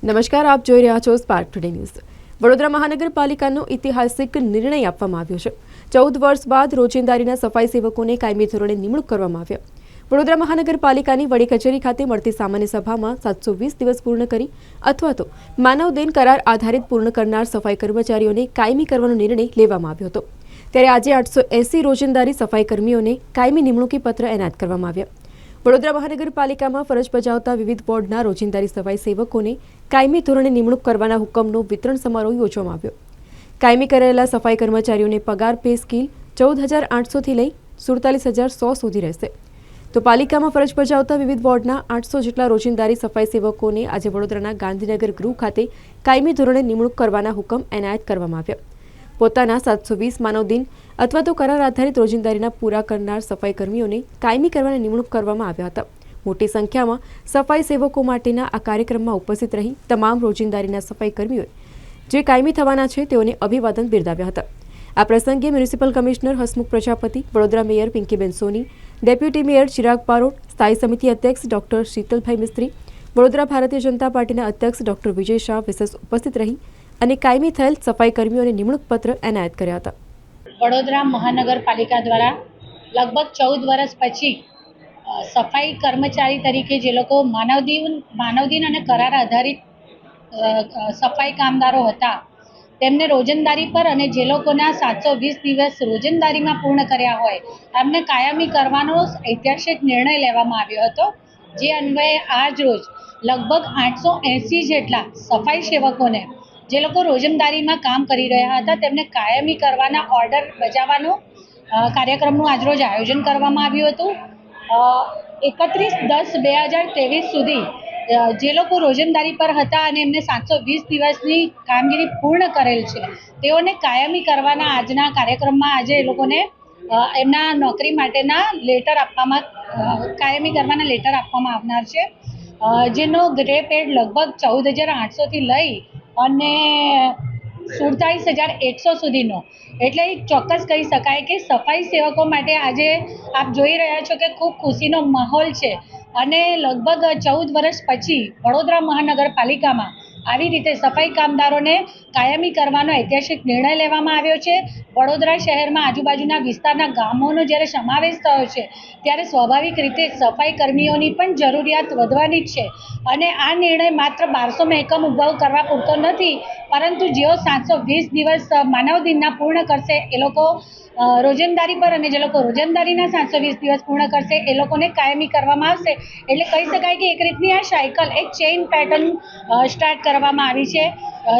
નમસ્કાર, આપ જોઈ રહ્યા છો સ્પાર્ક ટુડે ન્યૂઝ। વડોદરા મહાનગરપાલિકાનો ઐતિહાસિક નિર્ણય આપવામાં આવ્યો છે। 14 વર્ષ બાદ રોજિંદારીના સફાઈ સેવકોને કાયમી ધોરણે નિમણૂક કરવામાં આવ્યા। વડોદરા મહાનગરપાલિકાની વડી કચેરી ખાતે મળતી સામાન્ય સભામાં 720 દિવસ પૂર્ણ કરી અથવા તો માનવદેન કરાર આધારિત પૂર્ણ કરનાર સફાઈ કર્મચારીઓને કાયમી કરવાનો નિર્ણય લેવામાં આવ્યો હતો। ત્યારે આજે 880 રોજિંદારી સફાઈ કર્મીઓને કાયમી નિમણૂકી પત્ર એનાયત કરવામાં આવ્યા। વડોદરા મહાનગરપાલિકામાં ફરજ બજાવતા વિવિધ વોર્ડના રોજિંદારી સફાઈ સેવકોને કાયમી ધોરણે નિમણૂક કરવાના હુકમનો વિતરણ સમારોહ યોજવામાં આવ્યો। કાયમી કરાયેલા સફાઈ કર્મચારીઓને પગાર પે સ્કેલ 14,800 થી લઈ 47,100 સુધી રહેશે। તો પાલિકામાં ફરજ બજાવતા વિવિધ વોર્ડના 800 જેટલા રોજિંદારી સફાઈ સેવકોને આજે વડોદરાના ગાંધીનગર ગૃહ ખાતે કાયમી ધોરણે નિમણૂક કરવાના હુકમ એનાયત કરવામાં આવ્યા। પોતાના 720 માનવદિન અથવા તો કરાર આધારિત રોજિંદારીના પૂરા કરનાર સફાઈ કર્મીઓને કાયમી કરવાની નિમણૂક કરવામાં આવ્યા હતા। મોટી સંખ્યામાં સફાઈ સેવકો માટેના આ કાર્યક્રમમાં ઉપસ્થિત રહી તમામ રોજિંદારીના સફાઈ કર્મીઓએ જે કાયમી થવાના છે તેઓને અભિવાદન બિરદાવ્યા હતા। આ પ્રસંગે municipal commissioner Hasmukh Prajapati, Vadodara mayor Pinkiben Soni, deputy mayor Chirag Parot, સ્થાયી સમિતિ અધ્યક્ષ ડોક્ટર શીતલભાઈ મિસ્ત્રી, વડોદરા ભારતીય જનતા પાર્ટીના અધ્યક્ષ ડોક્ટર વિજય શાહ વિશેષ ઉપસ્થિત રહી અને કાયમી થયેલ સફાઈ કર્મીઓને નિમણૂક પત્ર એનાયત કર્યા હતા। વડોદરા મહાનગરપાલિકા દ્વારા લગભગ 14 વર્ષ પછી સફાઈ કર્મચારી તરીકે જે લોકો માનવદિન અને કરાર આધારિત સફાઈ કામદારો હતા તેમને રોજંદારી પર અને જે લોકોના 720 દિવસ રોજંદારીમાં પૂર્ણ કર્યા હોય એમને કાયમી કરવાનો ઐતિહાસિક નિર્ણય લેવામાં આવ્યો હતો। જે અન્વયે આજ રોજ લગભગ 880 જેટલા સફાઈ સેવકોને જે લોકો રોજંદારીમાં કામ કરી રહ્યા હતા તેમને કાયમી કરવાના ઓર્ડર બજાવવાનો કાર્યક્રમનું આજરોજ આયોજન કરવામાં આવ્યું હતું। 31/10/2023 સુધી જે લોકો રોજંદારી પર હતા અને એમને 720 દિવસની કામગીરી પૂર્ણ કરેલ છે તેઓને કાયમી કરવાના આજના કાર્યક્રમમાં આજે એ લોકોને એમના નોકરી માટેના લેટર આપવામાં કાયમી કરવાના લેટર આપવામાં આવનાર છે, જેનો ગ્રે પેડ લગભગ 14,800 થી લઈ અને 47,100 સુધીનો, એટલે ચોક્કસ કહી શકાય કે સફાઈ સેવકો માટે આજે આપ જોઈ રહ્યા છો કે ખૂબ ખુશીનો માહોલ છે અને લગભગ 14 વર્ષ પછી વડોદરા મહાનગરપાલિકામાં આવી રીતે સફાઈ કામદારોને કાયમી કરવાનો ઐતિહાસિક નિર્ણય લેવામાં આવ્યો છે। વડોદરા શહેરમાં આજુબાજુના વિસ્તારના ગામોનો જ્યારે સમાવેશ થયો છે ત્યારે સ્વાભાવિક રીતે સફાઈ કર્મીઓની પણ જરૂરિયાત વધવાની જ છે અને આ નિર્ણય માત્ર 1200 મહેકમ ઊભા કરવા પૂરતો નથી, પરંતુ જેઓ 720 દિવસ માનવ દિનના પૂર્ણ કરશે એ લોકો રોજંદારી પર અને જે લોકો રોજંદારીના 720 દિવસ પૂર્ણ કરશે એ લોકોને કાયમી કરવામાં આવશે। એટલે કહી શકાય કે એક રીતની આ સાયકલ, એક ચેઇન પેટર્ન સ્ટાર્ટ કરવામાં આવી છે,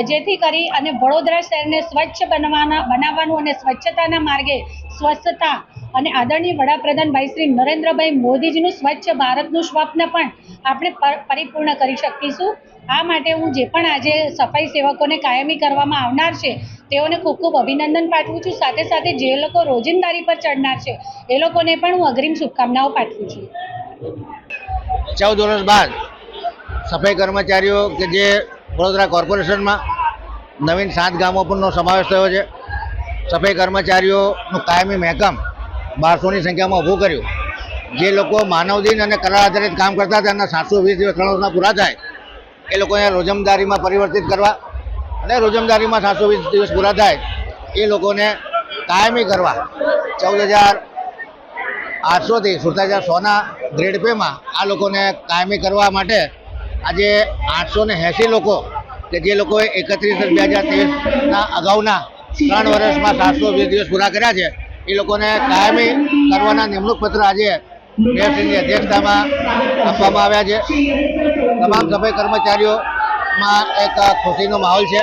જેથી કરી અને વડોદરા શહેરને સ્વચ્છ બનાવવાનું અને સ્વચ્છતાના માર્ગે સ્વચ્છતા અને આદરણીય વડાપ્રધાન ભાઈ શ્રી નરેન્દ્રભાઈ મોદીજીનું સ્વચ્છ ભારતનું સ્વપ્ન પણ આપણે પરિપૂર્ણ કરી શકીશું। આ માટે હું જે પણ આજે સફાઈ સેવકોને કાયમી કરવામાં આવનાર છે તેઓને ખૂબ ખૂબ અભિનંદન પાઠવું છું। સાથે સાથે જે લોકો રોજિંદારી પર ચડનાર છે એ લોકોને પણ હું અગ્રિમ શુભકામનાઓ પાઠવું છું। 14 વર્ષ બાદ સફાઈ કર્મચારીઓ કે જે વડોદરા કોર્પોરેશનમાં નવીન 7 ગામો પરનો સમાવેશ થયો છે, સફાઈ કર્મચારીઓનું કાયમી મહેકમ 1200ની સંખ્યામાં ઊભું કર્યું। જે લોકો માનવદિન અને કરાર આધારિત કામ કરતા હતા એમના 720 દિવસ 3 વર્ષના પૂરા થાય એ લોકોને રોજમદારીમાં પરિવર્તિત કરવા અને રોજમદારીમાં 720 દિવસ પૂરા થાય એ લોકોને કાયમી કરવા 14,800 થી 47,100ના ગ્રેડ પેમાં આ લોકોને કાયમી કરવા માટે આજે 880 લોકો કે જે લોકોએ 31/2023ના અગાઉના 3 વર્ષમાં 720 દિવસ પૂરા કર્યા છે એ લોકોને કાયમી કરવાના નિમણૂક પત્ર આજે મેયરશ્રીની અધ્યક્ષતામાં આપવામાં આવ્યા છે। તમામ સફાઈ કર્મચારીઓમાં એક ખુશીનો માહોલ છે।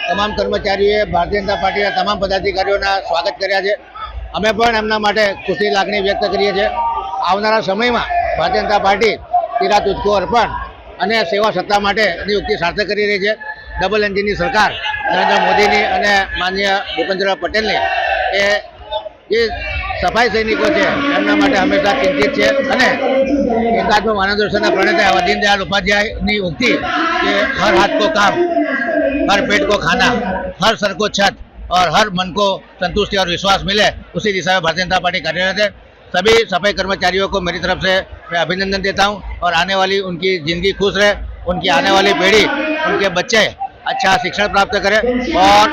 તમામ કર્મચારીઓએ ભારતીય જનતા પાર્ટીના તમામ પદાધિકારીઓના સ્વાગત કર્યા છે। અમે પણ એમના માટે ખુશી લાગણી વ્યક્ત કરીએ છીએ। આવનારા સમયમાં ભારતીય જનતા પાર્ટી તેરા તુજકો અર્પણ અને સેવા સત્તા માટેની ઉક્તિ સાર્થક કરી રહી છે। ડબલ એન્જિનની સરકાર નરેન્દ્ર મોદીની અને માનનીય ભૂપેન્દ્ર પટેલની એ જે સફાઈ સૈનિકો છે એમના માટે હંમેશા ચિંતિત છે અને એકાત્મ માનવ દર્શનના પ્રણેતા દીનદયાળ ઉપાધ્યાયની ઉક્તિ કે હર હાથ को काम, हर पेट को खाना, हर सर को छत और हर मन को संतुष्टि और विश्वास मिले, उसी दिशा में भारतीय जनता पार्टी कार्यरत है। सभी सफाई कर्मचारियों को मेरी तरफ से मैं अभिनंदन देता हूं और आने वाली उनकी ज़िंदगी खुश रहे, उनकी आने वाली पीढ़ी उनके बच्चे अच्छा शिक्षण प्राप्त करें और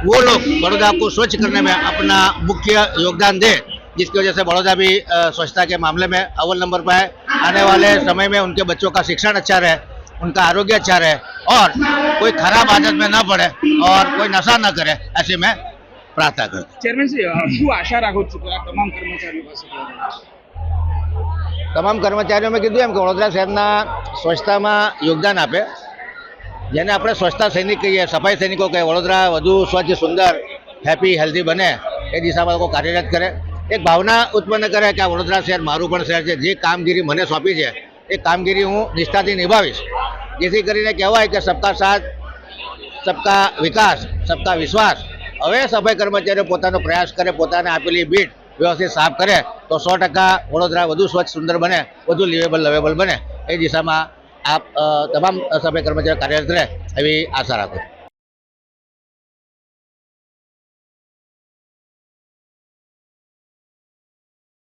वो लोग बड़ौदा को स्वच्छ करने में अपना मुख्य योगदान दें, जिसकी वजह से बड़ौदा भी स्वच्छता के मामले में अव्वल नंबर पर है। आने वाले समय में उनके बच्चों का शिक्षण अच्छा रहे, उनका आरोग्य अच्छा रहे और कोई खराब आदत में न पड़े और कोई नशा न करे, ऐसी मैं प्रार्थना करता हूं। ચેરમેન શ્રી શું આશા રાખો છો કે આ તમામ કર્મચારીઓ પાસે તમામ કર્મચારીઓ મેં કીધું એમ કે વડોદરા શહેરના સ્વચ્છતામાં યોગદાન આપે, જેને આપણે સ્વચ્છતા સૈનિક કહીએ, સફાઈ સૈનિકો કહીએ। વડોદરા વધુ સ્વચ્છ, સુંદર, હેપી, હેલ્ધી બને એ દિશામાં લોકો કાર્યરત કરે, એક ભાવના ઉત્પન્ન કરે કે આ વડોદરા શહેર મારું પણ શહેર છે, જે કામગીરી મને સોંપી છે એ કામગીરી હું નિષ્ઠાથી નિભાવીશ, જેથી કરીને કહેવાય કે સબકા સાથ, સબકા વિકાસ, સબકા વિશ્વાસ। હવે સફાઈ કર્મચારીઓ પોતાનો પ્રયાસ કરે, પોતાને આપેલી બીટ વ્યવસ્થિત સાફ કરે તો 100% વડોદરા વધુ સ્વચ્છ, સુંદર બને, વધુ લિવેબલ, લવેબલ બને। એ દિશામાં આપ તમામ સફાઈ કર્મચારીઓ કાર્યરત રહે એવી આશા રાખું છું।